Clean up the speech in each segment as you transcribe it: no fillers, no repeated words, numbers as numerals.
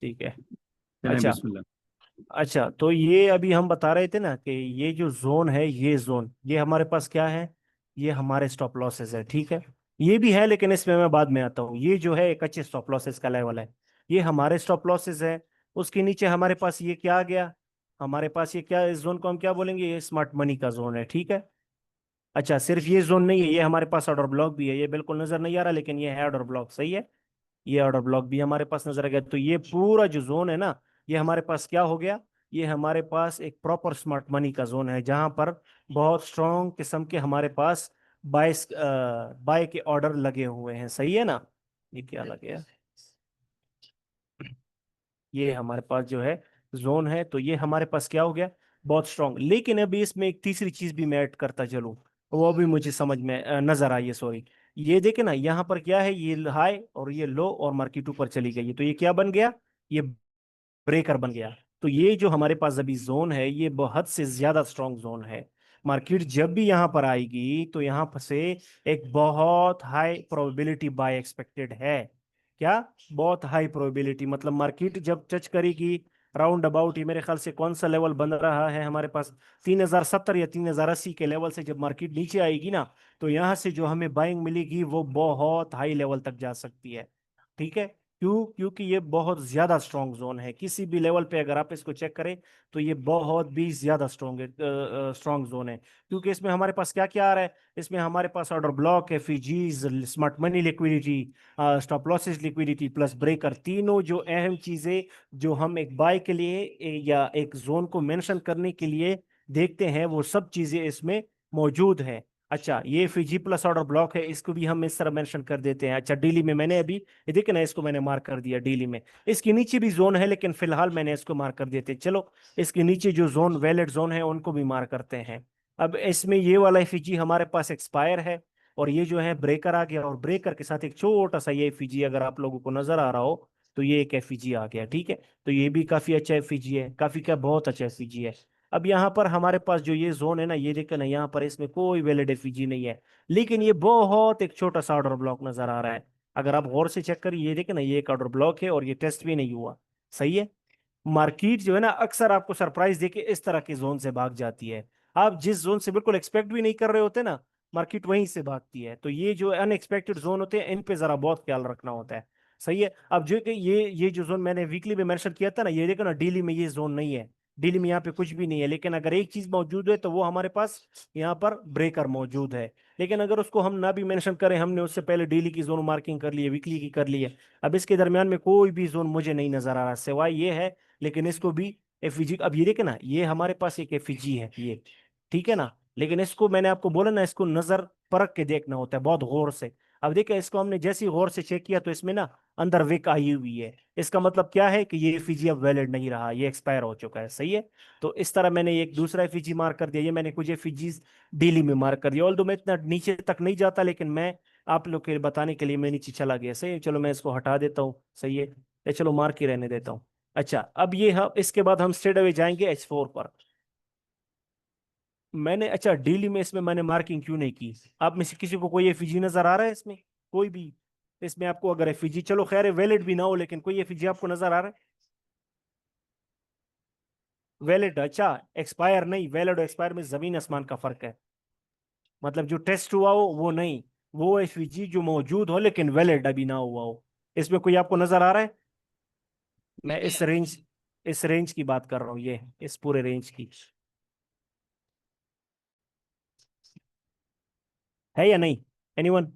ठीक है। चलें अच्छा। बिस्मिल्लाह। अच्छा, तो ये अभी हम बता रहे थे ना कि ये जो जोन है, ये जोन, ये हमारे पास क्या है? ये हमारे स्टॉप लॉसेस है, ठीक है। ये भी है लेकिन इसमें मैं बाद में आता हूँ। ये जो है एक अच्छे स्टॉप लॉसेस का लेवल है। ये हमारे स्टॉप लॉसेस है। उसके नीचे हमारे पास ये क्या आ गया? हमारे पास ये क्या, इस जोन को हम क्या बोलेंगे? ये स्मार्ट मनी का जोन है, ठीक है। अच्छा, सिर्फ ये जोन नहीं है, ये हमारे पास ऑर्डर ब्लॉक भी है। ये बिल्कुल नजर नहीं आ रहा लेकिन ये है ऑर्डर ब्लॉक, सही है। ये ऑर्डर ब्लॉक भी हमारे पास नजर आ गया। तो ये पूरा जो जोन है ना, ये हमारे पास क्या हो गया? ये हमारे पास एक प्रॉपर स्मार्ट मनी का जोन है, जहां पर बहुत स्ट्रॉन्ग किस्म के हमारे पास बाइस बाय के ऑर्डर लगे हुए हैं, सही है ना। ये क्या लगे है? ये हमारे पास जो है जोन है, तो ये हमारे पास क्या हो गया? बहुत स्ट्रांग। लेकिन अभी इसमें एक तीसरी चीज भी मैं ऐड करता चलूं, वो भी मुझे समझ में नजर आई है, सॉरी। ये देखे ना, यहाँ पर क्या है? ये हाई और ये लो और मार्केट ऊपर चली गई है, तो ये क्या बन गया? ये ब्रेकर बन गया। तो ये जो हमारे पास अभी जोन है, ये बहुत से ज्यादा स्ट्रांग जोन है। मार्केट जब भी यहाँ पर आएगी तो यहाँ पर से एक बहुत हाई प्रोबेबिलिटी बाय एक्सपेक्टेड है। क्या? बहुत हाई प्रोबेबिलिटी, मतलब मार्केट जब टच करेगी राउंड अबाउट, ये मेरे ख्याल से कौन सा लेवल बन रहा है हमारे पास? 3070 या 3080 के लेवल से जब मार्केट नीचे आएगी ना, तो यहाँ से जो हमें बाइंग मिलेगी वो बहुत हाई लेवल तक जा सकती है, ठीक है। क्यों? क्योंकि ये बहुत ज्यादा स्ट्रॉन्ग जोन है। किसी भी लेवल पे अगर आप इसको चेक करें तो ये बहुत भी ज्यादा स्ट्रॉन्ग जोन है। क्योंकि इसमें हमारे पास क्या क्या आ रहा है? इसमें हमारे पास order block, FVGs, smart money liquidity, stop losses liquidity plus breaker, तीनों जो अहम चीजें जो हम एक बाय के लिए या एक जोन को मेंशन करने के लिए देखते हैं, वो सब चीजें इसमें मौजूद है। अच्छा, ये फिजी प्लस ऑर्डर ब्लॉक है, इसको भी हम इस तरह मेंशन कर देते हैं। अच्छा, डेली में मैंने अभी ये देखिए ना, इसको मैंने मार्क कर दिया डेली में। इसके नीचे भी जोन है लेकिन फिलहाल मैंने इसको मार्क कर देते, चलो। इसके नीचे जो जोन, वैलिड जोन है, उनको भी मार्क करते हैं। अब इसमें ये वाला एफईजी हमारे पास एक्सपायर है, और ये जो है ब्रेकर आ गया, और ब्रेकर के साथ एक छोटा सा ये एफईजी अगर आप लोगों को नजर आ रहा हो, तो ये एक एफईजी आ गया, ठीक है। तो ये भी काफी अच्छा एफईजी है, काफी क्या, बहुत अच्छा एफईजी है। अब यहाँ पर हमारे पास जो ये जोन है ना, ये देखो ना, यहाँ पर इसमें कोई वैलिड एफईजी नहीं है, लेकिन ये बहुत एक छोटा सा ऑर्डर ब्लॉक नजर आ रहा है। अगर आप गौर से चेक करिए, ये देखें ना, ये एक ऑर्डर ब्लॉक है और ये टेस्ट भी नहीं हुआ, सही है। मार्केट जो है ना, अक्सर आपको सरप्राइज देके इस तरह के जोन से भाग जाती है। आप जिस जोन से बिल्कुल एक्सपेक्ट भी नहीं कर रहे होते ना, मार्केट वहीं से भागती है। तो ये जो अनएक्सपेक्टेड जोन होते हैं, इन पे जरा बहुत ख्याल रखना होता है, सही है। अब जो कि ये जो जोन मैंने वीकली में मेंशन किया था ना, ये देखो ना, डेली में ये जोन नहीं है। डेली में यहाँ पे कुछ भी नहीं है, लेकिन अगर एक चीज मौजूद है तो वो हमारे पास यहाँ पर ब्रेकर मौजूद है। लेकिन अगर उसको हम ना भी मेंशन करें, हमने उससे पहले डेली की जोन मार्किंग कर ली है, वीकली की कर ली है, अब इसके दरमियान में कोई भी जोन मुझे नहीं नजर आ रहा सिवाय ये है। लेकिन इसको भी एफईजी, अब ये देखे ना, ये हमारे पास एक एफईजी है ये, ठीक है ना। लेकिन इसको मैंने आपको बोला ना, इसको नजर परख के देखना होता है बहुत गौर से। अब देखिए, इसको हमने जैसे ही गौर से चेक किया तो इसमें ना अंदर विक आई हुई है। इसका मतलब क्या है? कि ये एफईजी अब वैलिड नहीं रहा, ये एक्सपायर हो चुका है, सही है। तो इस तरह मैंने एक दूसरा एफईजी मार्क कर दिया। ये मैंने कुछ एफईजीज डेली में मार्क कर दिया, ऑल्दो मैं इतना नीचे तक नहीं जाता, लेकिन मैं आप लोग के बताने के लिए मैं नीचे चला गया, सही है। चलो मैं इसको हटा देता हूँ, सही है। या चलो मार्क ही रहने देता हूँ। अच्छा, अब ये हम इसके बाद हम स्ट्रेट अवे जाएंगे H4 पर। मैंने, अच्छा, डेली में इसमें मैंने मार्किंग क्यों नहीं की? आप में से किसी को कोई एफईजी नजर आ रहा है इसमें? कोई भी इसमें आपको अगर एफईजी, चलो खैर वैलिड भी ना हो, लेकिन कोई एफईजी आपको नजर आ रहा है? वैलिड, अच्छा। एक्सपायर नहीं, वैलिड और एक्सपायर में जमीन आसमान का फर्क है। मतलब जो टेस्ट हुआ हो वो नहीं, वो एफईजी जो मौजूद हो लेकिन वैलिड अभी ना हुआ हो। इसमें कोई आपको नजर आ रहा है? मैं इस रेंज की बात कर रहा हूँ, ये इस पूरे रेंज की है या नहीं? एनीवन?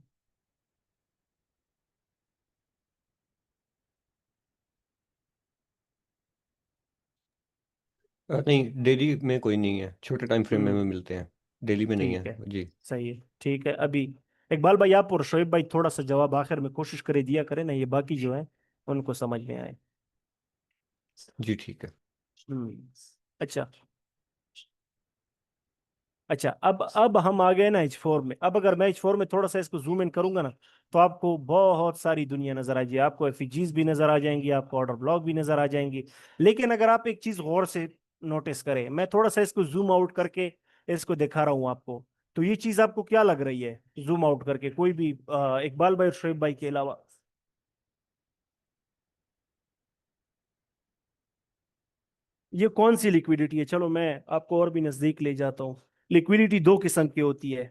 नहीं, डेली में कोई नहीं है, छोटे टाइम फ्रेम में हम्म। मिलते हैं। डेली में नहीं ठीक है है, जी। सही है, ठीक है। अभी इकबाल भाई, आप और शोएब भाई थोड़ा सा जवाब आखिर में कोशिश करे दिया करें ना, ये बाकी जो है उनको समझ में आए। जी ठीक है। हम्म। अच्छा। अच्छा, अब हम आ गए ना H4 में। अब अगर मैं H4 में थोड़ा सा इसको जूम इन करूंगा ना, तो आपको बहुत सारी दुनिया नजर आ जाएगी। आपको एफईजीज भी नजर आ जाएंगी, आपको ऑर्डर ब्लॉक भी नजर आ जाएंगी। लेकिन अगर आप एक चीज गौर से नोटिस करें, मैं थोड़ा सा इसको जूम आउट करके इसको दिखा रहा हूं आपको, तो ये चीज आपको क्या लग रही है जूम आउट करके? कोई भी इकबाल भाई और शोएब भाई के अलावा। ये कौन सी लिक्विडिटी है? चलो मैं आपको और भी नजदीक ले जाता हूँ। लिक्विडिटी दो किस्म की होती है।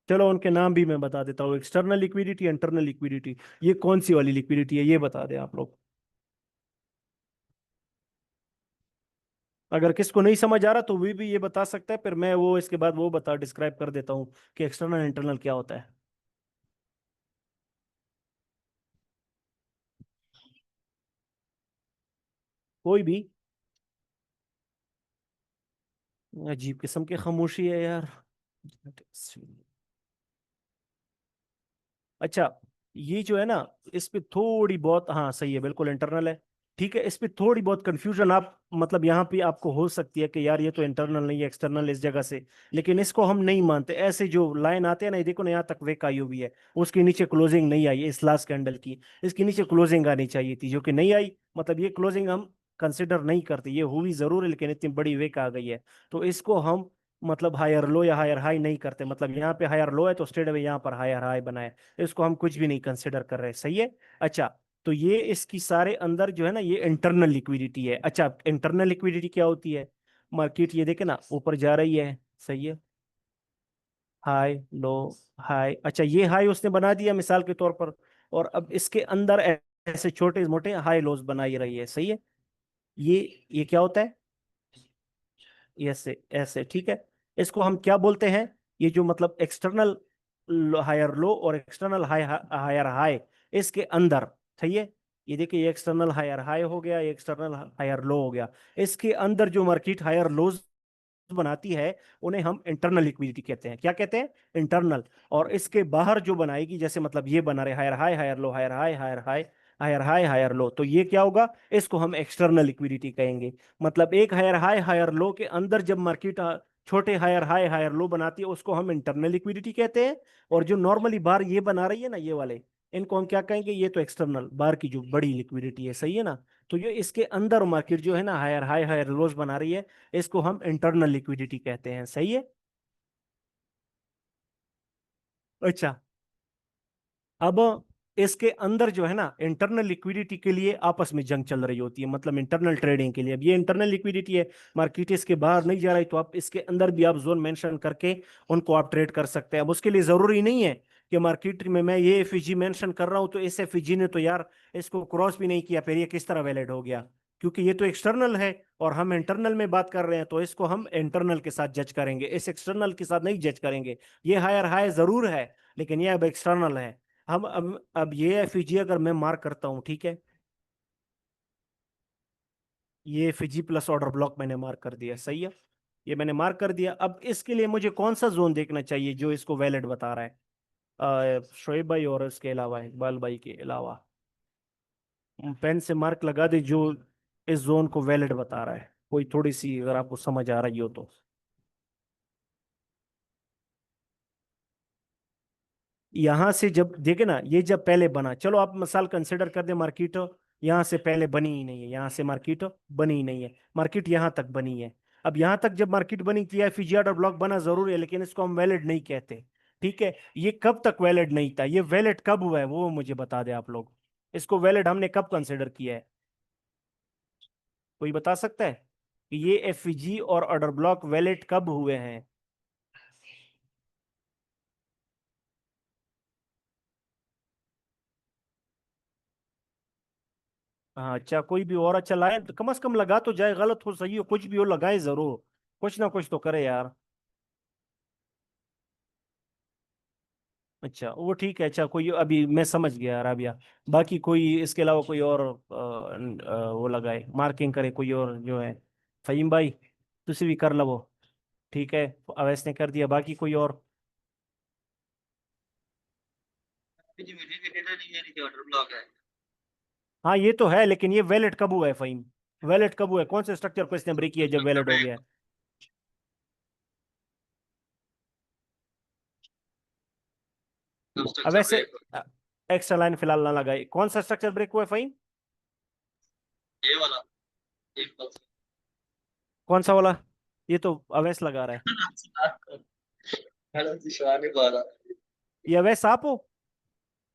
चलो उनके नाम भी मैं बता देता हूँ, एक्सटर्नल लिक्विडिटी, इंटरनल लिक्विडिटी। ये कौन सी वाली लिक्विडिटी है, ये बता दें आप लोग। अगर किसको नहीं समझ आ रहा तो वो भी ये बता सकता है, फिर मैं वो इसके बाद वो बता डिस्क्राइब कर देता हूँ कि एक्सटर्नल इंटरनल क्या होता है। कोई भी। अजीब किस्म की खामोशी है यार। अच्छा, ये जो है ना, इस पे थोड़ी बहुत, हाँ सही है, बिल्कुल इंटरनल है। ठीक है, इस पे थोड़ी बहुत कंफ्यूजन आप मतलब यहाँ पे आपको हो सकती है कि यार ये तो इंटरनल नहीं है, एक्सटर्नल इस जगह से। लेकिन इसको हम नहीं मानते। ऐसे जो लाइन आते हैं ना, ये देखो ना, यहाँ तक वेक आई हुई है, उसके नीचे क्लोजिंग नहीं आई है इस लास्ट कैंडल की। इसके नीचे क्लोजिंग आनी चाहिए थी, जो कि नहीं आई। मतलब ये क्लोजिंग हम कंसिडर नहीं करते। ये हुई जरूर है, लेकिन इतनी बड़ी वेक आ गई है, तो इसको हम मतलब हायर लो या हायर हाई नहीं करते। मतलब यहाँ पे हायर लो है तो स्ट्रेट अवे यहाँ पर हायर हाई बनाए, इसको हम कुछ भी नहीं कंसिडर कर रहे। सही है। अच्छा, तो ये इसकी सारे अंदर जो है ना, ये इंटरनल लिक्विडिटी है। अच्छा, इंटरनल लिक्विडिटी क्या होती है? मार्केट ये देखे ना, ऊपर जा रही है। सही है। High low, high. अच्छा, ये हाई उसने बना दिया मिसाल के तौर पर, और अब इसके अंदर ऐसे छोटे मोटे हाई लोज बना ही रही है। सही है। ये क्या होता है? ऐसे ऐसे, ठीक है। इसको हम क्या बोलते हैं? ये जो मतलब एक्सटर्नल हायर लो और एक्सटर्नल हाई हायर हाई, इसके अंदर। सही है। ये देखिए, ये एक्सटर्नल हायर हाई हो गया, ये एक्सटर्नल हायर लो हो गया। इसके अंदर जो मार्केट हायर लोज बनाती है, उन्हें हम इंटरनल लिक्विडिटी कहते हैं। क्या कहते हैं? इंटरनल। और इसके बाहर जो बनाएगी, जैसे मतलब ये बना रहे higher high higher low, higher high higher high, higher high higher low, तो ये क्या होगा? इसको हम एक्सटर्नल लिक्विडिटी कहेंगे। मतलब एक हायर हाई हायर लो के अंदर जब मार्केट छोटे हायर हाई हायर लो बनाती है, उसको हम इंटरनल लिक्विडिटी कहते हैं। और जो नॉर्मली बाहर ये बना रही है ना, ये वाले, इनको हम क्या कहेंगे? ये तो एक्सटर्नल बाहर की जो बड़ी लिक्विडिटी है। सही है ना? तो ये इसके अंदर मार्केट जो है ना, हायर हाई हायर लोज बना रही है, इसको हम इंटरनल लिक्विडिटी कहते हैं। सही है। अच्छा, अब इसके अंदर जो है ना, इंटरनल लिक्विडिटी के लिए आपस में जंग चल रही होती है, मतलब इंटरनल ट्रेडिंग के लिए। अब ये इंटरनल लिक्विडिटी है, मार्केट इसके बाहर नहीं जा रही, तो आप इसके अंदर भी आप जोन मेंशन करके उनको आप ट्रेड कर सकते हैं। अब उसके लिए जरूरी नहीं है कि मार्केट में मैं ये एफईजी मेंशन कर रहा हूं तो इस एफईजी ने तो यार इसको क्रॉस भी नहीं किया, फिर ये किस तरह वैलिड हो गया? क्योंकि ये तो एक्सटर्नल है और हम इंटरनल में बात कर रहे हैं, तो इसको हम इंटरनल के साथ जज करेंगे, इस एक्सटर्नल के साथ नहीं जज करेंगे। ये हायर हाई जरूर है, लेकिन ये अब एक्सटर्नल है। हम अब ये एफईजी अगर मैं मार्क करता हूँ, ठीक है, ये एफईजी प्लस ऑर्डर ब्लॉक मैंने मार्क कर दिया। सही है। ये मैंने मार्क कर दिया। अब इसके लिए मुझे कौन सा जोन देखना चाहिए जो इसको वैलिड बता रहा है? शोएब भाई और इसके अलावा, इकबाल भाई के अलावा, पेन से मार्क लगा दे जो इस जोन को वैलिड बता रहा है, कोई थोड़ी सी अगर आपको समझ आ रही हो तो। यहां से जब देखे ना, ये जब पहले बना, चलो आप मिसाल कंसिडर कर दे, मार्केट यहां से पहले बनी ही नहीं है, यहां से मार्केट बनी ही नहीं है, मार्केट यहां तक बनी है। अब यहां तक जब मार्केट बनी थी, एफईजीआर और ब्लॉक बना जरूर है, लेकिन इसको हम वैलिड नहीं कहते। ठीक है। ये कब तक वैलिड नहीं था? ये वैलिड कब हुआ है वो मुझे बता दे आप लोग। इसको वैलिड हमने कब कंसिडर किया है? कोई बता सकता है कि ये एफईजी और ऑर्डर ब्लॉक वैलिड कब हुए हैं? हाँ, अच्छा, कोई भी और अच्छा लाए तो कम से कम लगा तो जाए, गलत हो सही हो कुछ भी हो, लगाए जरूर। कुछ ना कुछ तो करे यार। अच्छा, वो ठीक है। अच्छा, कोई अभी मैं समझ गया राबिया। बाकी कोई इसके अलावा कोई और वो लगाए, मार्किंग करे कोई और जो है। फहीम भाई, तुसी भी कर लो। ठीक है, अवैस ने कर दिया, बाकी कोई और? जी मुझे भी कहना नहीं है कि ऑर्डर ब्लॉक है। हाँ, ये तो है, लेकिन ये वैलिड कब हुआ है फहीम? वैलिड कब हुआ है? कौन से स्ट्रक्चर को इसने ब्रेक किया जब स्ट्रक्चर वैलिड हो ब्रेक, गया है? कब अब स्ट्रक्चर वैसे ब्रेक? एक्स्ट्रा लाइन फिलहाल ना लगाए, कौन सा स्ट्रक्चर ब्रेक हुआ है फहीम? ये वाला एक पल्स। कौन सा वाला? ये तो अवैस लगा रहा है। हेलो शिवानी बाला। ये अवैस आप हो?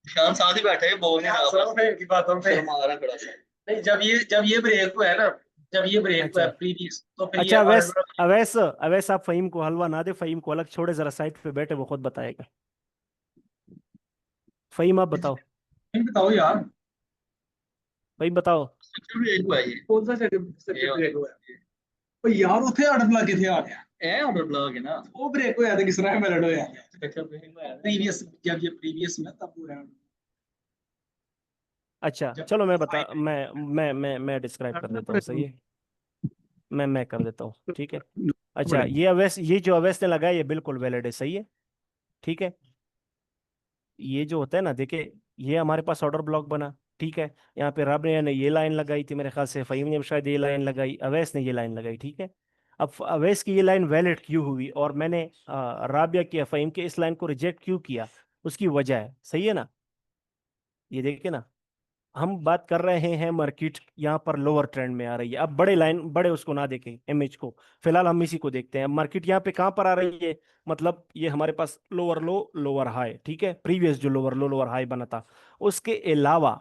शान साथ ही बैठे हैं, बोल नहीं रहा सर मैं इनकी बातों पे शर्मा रहा है थोड़ा सा। नहीं, जब ये ब्रेक हुआ है ना, जब ये ब्रेक हुआ है अच्छा प्रीवियस, तो फिर ये अच्छा, अवैस अवैस अवैस आप फहीम को हलवा ना दे, फहीम को अलग छोड़े, जरा साइड पे बैठे, वो खुद बताएगा। फहीम आप बताओ, बताओ यार, फहीम बताओ। स्ट्रक्चर ब्रेक हुआ है ये। कौन सा ये ब्रेक हुआ है? ओ यार उथे अड़प लगे थे यार, है ऑर्डर ब्लॉक है ना। वो ब्रेक होया था, किस तरह मेलड होया स्ट्रक्चर ब्रेक हुआ है प्रीवियस, जब ये प्रीवियस में तब हुआ है। अच्छा जब चलो, मैं बता फाइव मैं डिस्क्राइब कर देता हूँ, सही है। मैं कर देता हूँ, ठीक है। अच्छा, बड़े ये जो अवैस ने लगाया, ये बिल्कुल वैलिड है, सही है, ठीक है। ये जो होता है ना, देखिए, ये हमारे पास ऑर्डर ब्लॉक बना, ठीक है। यहाँ पे राबिया ने ये लाइन लगाई थी मेरे ख्याल से, फहीम ने भी शायद ये लाइन लगाई, अवैस ने ये लाइन लगाई, ठीक है। अब अवैस की ये लाइन वैलिड क्यों हुई, और मैंने राबिया की या फहीम के इस लाइन को रिजेक्ट क्यों किया, उसकी वजह है, सही है ना। ये देखिए ना, हम बात कर रहे हैं मार्केट यहाँ पर लोअर ट्रेंड में आ रही है। अब बड़े लाइन, बड़े उसको ना देखें, इमेज को, फिलहाल हम इसी को देखते हैं। मार्केट यहाँ पे कहाँ पर आ रही है, मतलब ये हमारे पास लोअर लो लोअर हाई, ठीक है, प्रीवियस जो लोअर लो लोअर हाई बना था, उसके अलावा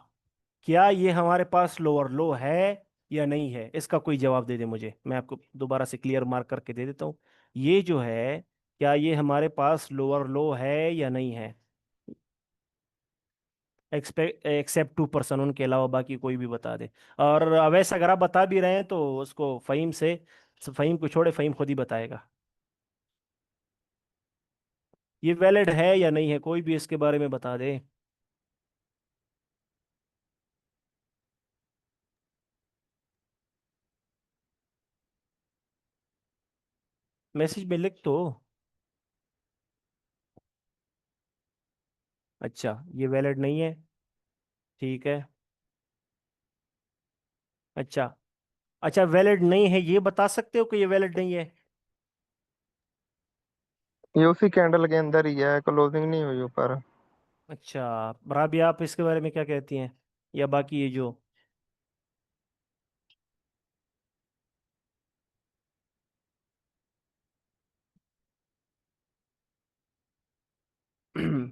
क्या ये हमारे पास लोअर लो है या नहीं है, इसका कोई जवाब दे दे मुझे, मैं आपको दोबारा से क्लियर मार्क करके दे देता हूँ। ये जो है, क्या ये हमारे पास लोअर लो है या नहीं है, एक्सेप्ट 2%, उनके अलावा बाकी कोई भी बता दे। और वैसे अगर आप बता भी रहे हैं तो उसको फहीम को छोड़े, फहीम खुद ही बताएगा ये वैलिड है या नहीं है, कोई भी इसके बारे में बता दे। मैसेज में लिख तो। अच्छा, ये वैलिड नहीं है, ठीक है। अच्छा अच्छा, वैलिड नहीं है, ये बता सकते हो कि ये वैलिड नहीं है। ये उसी कैंडल के अंदर ही है, क्लोजिंग नहीं हुई ऊपर। अच्छा, राबिया आप इसके बारे में क्या कहती हैं, या बाकी ये जो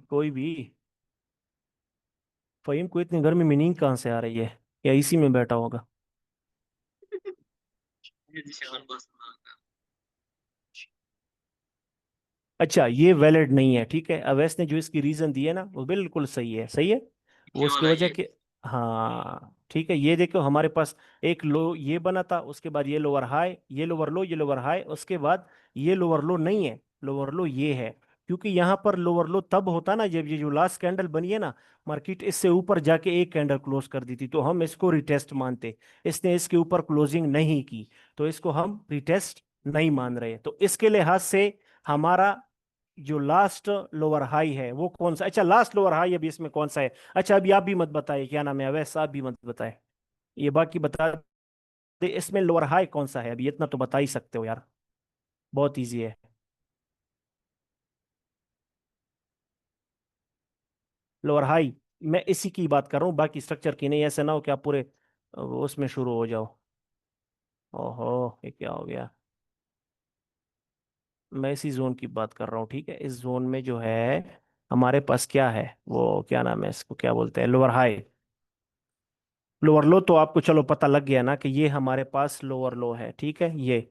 कोई भी, फहीम को इतनी गर्मी में नींद कहाँ से आ रही है, या इसी में बैठा होगा। ये निशान बस ना। अच्छा, ये वैलिड नहीं है, ठीक है। अवैस ने जो इसकी रीजन दी है ना, वो बिल्कुल सही है, सही है। वो क्यों उसकी वाला वजह ये। के, हाँ ठीक है, ये देखो हमारे पास एक लो ये बना था, उसके बाद ये लोअर हाई, ये लोअर लो, ये लोअर हाई, उसके बाद ये लोअर लो नहीं है, लोअर लो ये है। क्योंकि यहाँ पर लोअर लो तब होता ना जब ये जो लास्ट कैंडल बनी है ना, मार्केट इससे ऊपर जाके एक कैंडल क्लोज कर दी थी, तो हम इसको रिटेस्ट मानते। इसने इसके ऊपर क्लोजिंग नहीं की, तो इसको हम रिटेस्ट नहीं मान रहे। तो इसके लिहाज से हमारा जो लास्ट लोअर हाई है वो कौन सा, अच्छा लास्ट लोअर हाई अभी इसमें कौन सा है। अच्छा, अभी आप भी मत बताइए, क्या नाम है अवैस, आप भी मत बताए, ये बाकी बता दे, इसमें लोअर हाई कौन सा है, अभी इतना तो बता ही सकते हो यार, बहुत इजी है। लोअर हाई, मैं इसी की बात कर रहा हूँ, बाकी स्ट्रक्चर की नहीं, ऐसे ना हो कि आप पूरे उसमें शुरू हो जाओ। ओहो, ये क्या हो गया, मैं इसी जोन की बात कर रहा हूँ, ठीक है। इस जोन में जो है हमारे पास क्या है, वो क्या नाम है, इसको क्या बोलते हैं, लोअर हाई, लोअर लो तो आपको चलो पता लग गया ना कि ये हमारे पास लोअर लो है, ठीक है। ये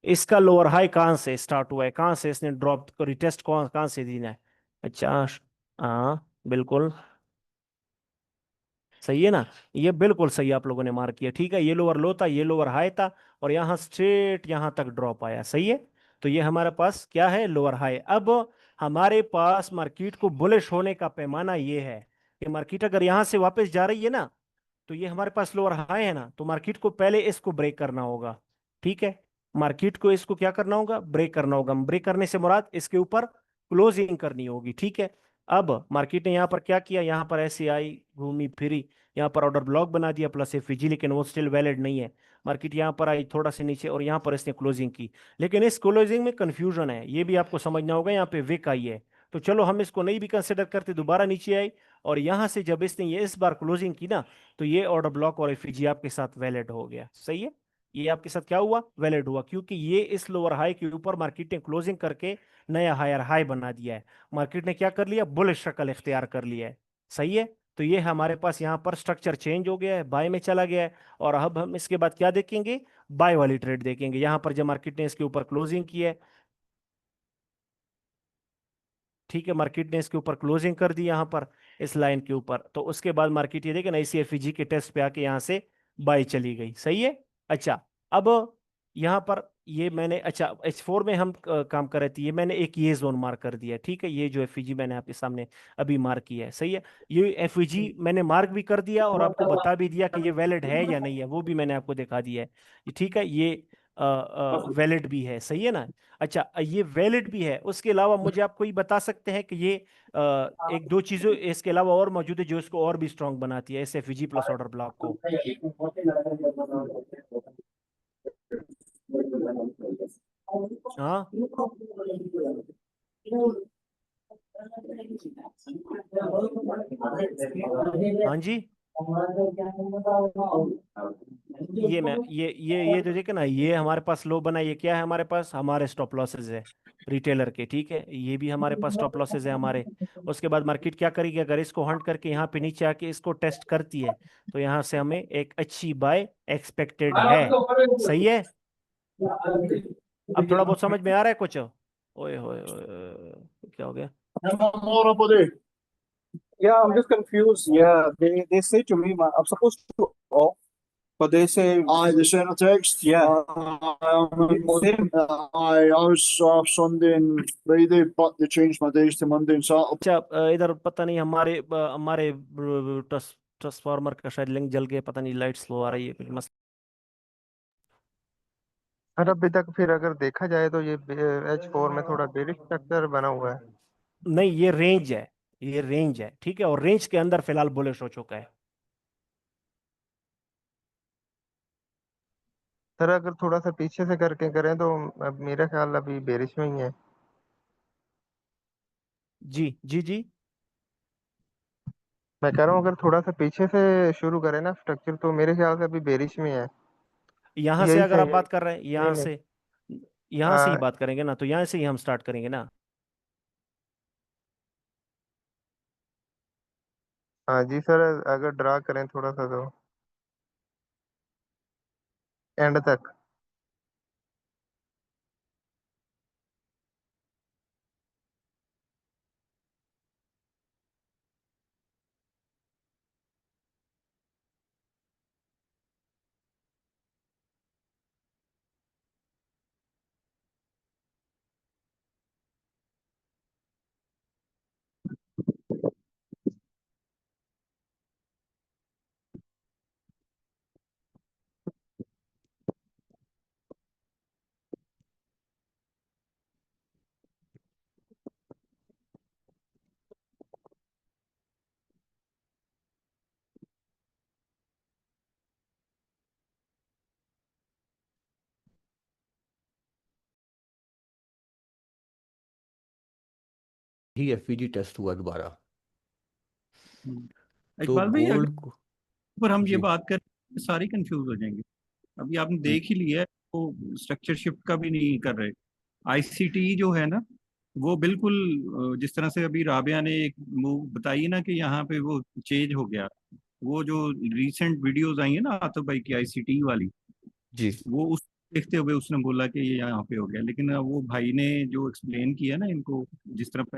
इसका लोअर हाई कहाँ से स्टार्ट हुआ है, कहाँ से इसने ड्रॉप को रिटेस्ट कौन कहाँ से देना है। अच्छा, हाँ बिल्कुल सही है ना, ये बिल्कुल सही आप लोगों ने मार्क किया, ठीक है। ये लोअर लो था, ये लोअर हाई था, और यहाँ स्ट्रेट यहाँ तक ड्रॉप आया, सही है। तो ये हमारे पास क्या है, लोअर हाई। अब हमारे पास मार्केट को बुलिश होने का पैमाना ये है कि मार्केट अगर यहाँ से वापस जा रही है ना, तो ये हमारे पास लोअर हाई है ना, तो मार्केट को पहले इसको ब्रेक करना होगा, ठीक है। मार्केट को इसको क्या करना होगा, ब्रेक करना होगा। ब्रेक करने से मुराद इसके ऊपर क्लोजिंग करनी होगी, ठीक है। अब मार्केट ने यहाँ पर क्या किया, यहाँ पर ऐसे आई, घूमी फिरी, यहाँ पर ऑर्डर ब्लॉक बना दिया प्लस एफजी, लेकिन वो स्टिल वैलिड नहीं है। मार्केट यहाँ पर आई थोड़ा से नीचे, और यहाँ पर इसने क्लोजिंग की, लेकिन इस क्लोजिंग में कंफ्यूजन है, ये भी आपको समझना होगा। यहाँ पे विक आई है, तो चलो हम इसको नहीं भी कंसिडर करते, दोबारा नीचे आई, और यहाँ से जब इसने ये इस बार क्लोजिंग की ना, तो ये ऑर्डर ब्लॉक और एफईजी आपके साथ वैलिड हो गया, सही है। ये आपके साथ क्या हुआ, वैलिड हुआ, क्योंकि ये इस लोअर हाई के ऊपर मार्केट ने क्लोजिंग करके नया हायर हाई बना दिया है। मार्केट ने क्या कर लिया, बुलिश शक्ल इख्तियार कर लिया है, सही है। तो ये हमारे पास यहाँ पर स्ट्रक्चर चेंज हो गया है, बाय में चला गया है। और अब हम इसके बाद क्या देखेंगे, बाय वाली ट्रेड देखेंगे। यहाँ पर जब मार्केट ने इसके ऊपर क्लोजिंग की है, ठीक है, मार्केट ने इसके ऊपर क्लोजिंग कर दी यहाँ पर इस लाइन के ऊपर, तो उसके बाद मार्केट ये देखे ना इसी एफईजी के टेस्ट पे आके यहाँ से बाय चली गई। सही है। अच्छा, अब यहाँ पर ये मैंने, अच्छा H4 में हम काम कर रहे थे, ये मैंने एक ये जोन मार्क कर दिया है, ठीक है। ये जो एफईजी मैंने आपके सामने अभी मार्क किया है, सही है। ये एफईजी मैंने मार्क भी कर दिया और आपको बता भी दिया कि ये वैलिड है या नहीं है, वो भी मैंने आपको दिखा दिया है। ठीक है, ये वैलिड भी है, सही है ना। अच्छा, ये वैलिड भी है, उसके अलावा मुझे आप कोई बता सकते हैं कि ये एक दो चीजों इसके अलावा और मौजूद है जो इसको और भी स्ट्रांग बनाती है इस एफईजी प्लस ऑर्डर ब्लॉक को। हाँ हाँ जी, ये जो देखे ना, ये हमारे पास लो बना, ये क्या है हमारे पास, हमारे स्टॉप लॉसेज है रिटेलर के, ठीक है। ये भी हमारे पास स्टॉप लॉसेज है हमारे। उसके बाद मार्केट क्या करेगी, अगर इसको हंट करके यहाँ पे नीचे आके इसको टेस्ट करती है तो यहाँ से हमें एक अच्छी बाय एक्सपेक्टेड है। सही है। अब थोड़ा बहुत समझ में आ रहा है कुछ। ओए होए क्या हो गया। Yeah, I'm just confused. Yeah, they say to me, I'm supposed to off, but they say Aye, they sent a text. Yeah. Same. I was off Sunday and Friday, but they changed my days to Monday and Saturday. अच्छा, इधर पता नहीं हमारे हमारे transformer का शायद link जल गया, पता नहीं लाइट स्लो आ रही है कुछ मसला। और अभी तक फिर अगर देखा जाए तो ये H4 में थोड़ा बेरिश स्ट्रक्चर बना हुआ है। नहीं, ये रेंज है, ये रेंज है, ठीक है। और रेंज के अंदर फिलहाल बुलिश हो चुका है। सर अगर थोड़ा सा पीछे से करके करें तो अब मेरा ख्याल अभी बेरिश में ही है। जी जी जी। मैं कह रहा हूँ अगर थोड़ा सा पीछे से शुरू करें ना स्ट्रक्चर तो मेरे ख्याल से अभी बेरिश में है। यहाँ से यही अगर आप सही है। बात कर रहे हैं, नहीं यहाँ नहीं। से, यहाँ से ही बात करेंगे ना, तो यहाँ से ही हम स्टार्ट करेंगे ना। हाँ जी सर, अगर ड्रा करें थोड़ा सा तो एंड तक। ही एफईजी टेस्ट हुआ दोबारा, तो इकबाल भाई अगर गोल्ड को पर हम ये जी बात करें सारी कंफ्यूज हो जाएंगे। अभी आपने देख ही लिया है, वो स्ट्रक्चर शिफ्ट का भी नहीं कर रहे। आईसीटी जो है ना, वो बिल्कुल जिस तरह से अभी राबिया ने एक मूव बताई ना कि यहाँ पे वो चेंज हो गया। वो जो रीसेंट वीडियोस आई है ना आतिफ भाई की आईसीटी वाली, जी वो उस देखते हुए उसने बोला कि ये यहाँ पे हो गया। लेकिन वो भाई ने जो एक्सप्लेन किया ना इनको, जिस तरह